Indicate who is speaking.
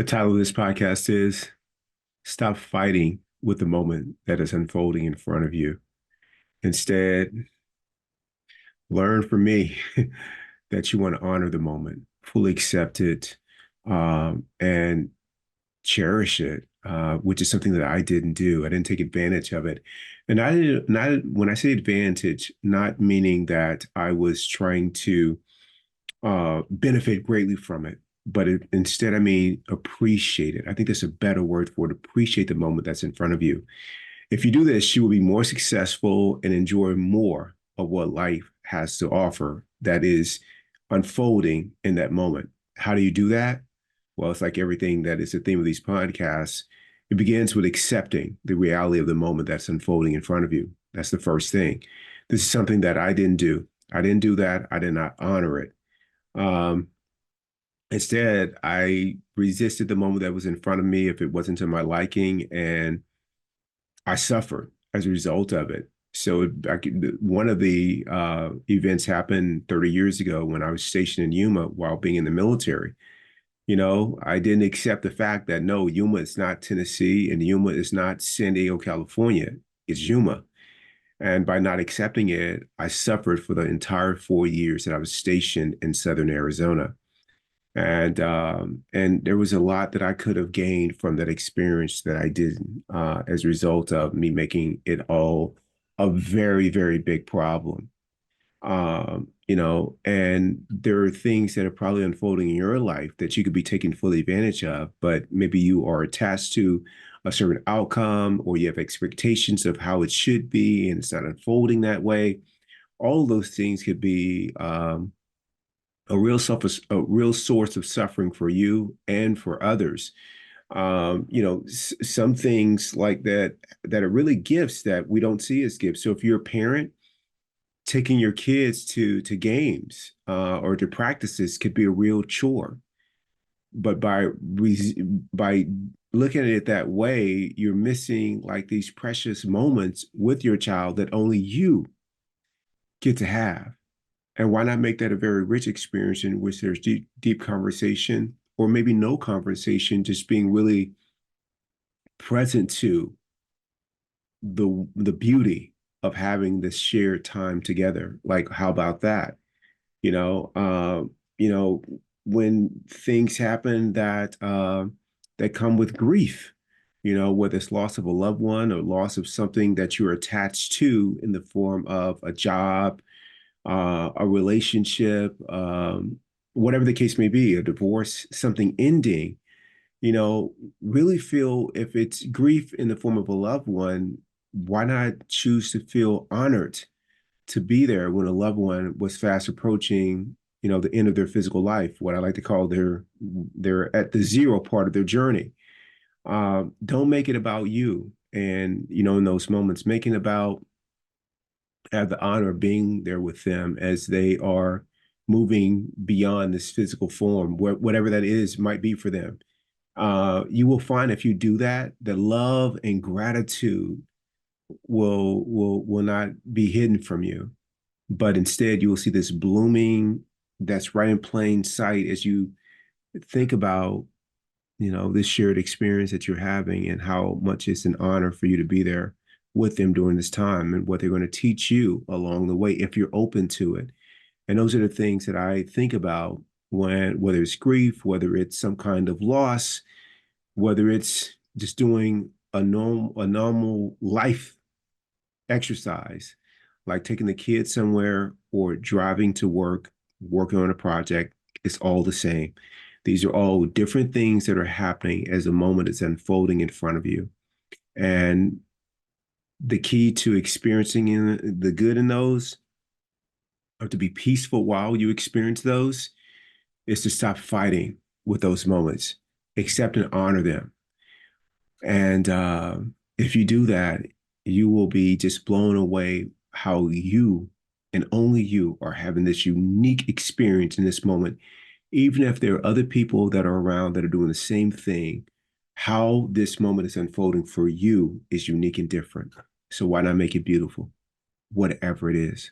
Speaker 1: The title of this podcast is Stop Fighting with the Moment That is Unfolding in Front of You. Instead, learn from me that you want to honor the moment, fully accept it, and cherish it, which is something that I didn't do. I didn't take advantage of it. And I did not, when I say advantage, not meaning that I was trying to benefit greatly from it. But instead, I mean, appreciate it. I think there's a better word for it. Appreciate the moment that's in front of you. If you do this, you will be more successful and enjoy more of what life has to offer that is unfolding in that moment. How do you do that? Well, it's like everything that is the theme of these podcasts. It begins with accepting the reality of the moment that's unfolding in front of you. That's the first thing. This is something that I didn't do. I didn't do that. I did not honor it. Um, Instead, I resisted the moment that was in front of me if it wasn't to my liking, and I suffered as a result of it. So one of the events happened 30 years ago when I was stationed in Yuma while being in the military. I didn't accept the fact that no, Yuma is not Tennessee and Yuma is not San Diego, California. It's Yuma. And by not accepting it, I suffered for the entire 4 years that I was stationed in Southern Arizona. And there was a lot that I could have gained from that experience that I didn't, as a result of me making it all a very, very big problem. And there are things that are probably unfolding in your life that you could be taking full advantage of, but maybe you are attached to a certain outcome or you have expectations of how it should be and it's not unfolding that way. All of those things could be a real source of suffering for you and for others. Some things like that are really gifts that we don't see as gifts. So if you're a parent, taking your kids to games or to practices could be a real chore. But by looking at it that way, you're missing like these precious moments with your child that only you get to have. And why not make that a very rich experience in which there's deep conversation or maybe no conversation, just being really present to the beauty of having this shared time together. Like, how about that? You know, uh, you know, when things happen that come with grief, whether it's loss of a loved one or loss of something that you're attached to in the form of a job, a relationship, whatever the case may be, a divorce, something ending, really feel if it's grief in the form of a loved one, why not choose to feel honored to be there when a loved one was fast approaching, the end of their physical life, what I like to call they're at the zero part of their journey. Don't make it about you. And, in those moments, making about have the honor of being there with them as they are moving beyond this physical form, whatever that is might be for them. You will find if you do that, the love and gratitude will not be hidden from you, but instead you will see this blooming that's right in plain sight as you think about this shared experience that you're having and how much it's an honor for you to be there with them during this time and what they're going to teach you along the way if you're open to it. And those are the things that I think about whether it's grief, whether it's some kind of loss, whether it's just doing a normal life exercise, like taking the kids somewhere or driving to work, working on a project. It's all the same. These are all different things that are happening as a moment is unfolding in front of you. And the key to experiencing the good in those, or to be peaceful while you experience those, is to stop fighting with those moments, accept and honor them. And if you do that, you will be just blown away how you and only you are having this unique experience in this moment. Even if there are other people that are around that are doing the same thing, how this moment is unfolding for you is unique and different. So why not make it beautiful, whatever it is?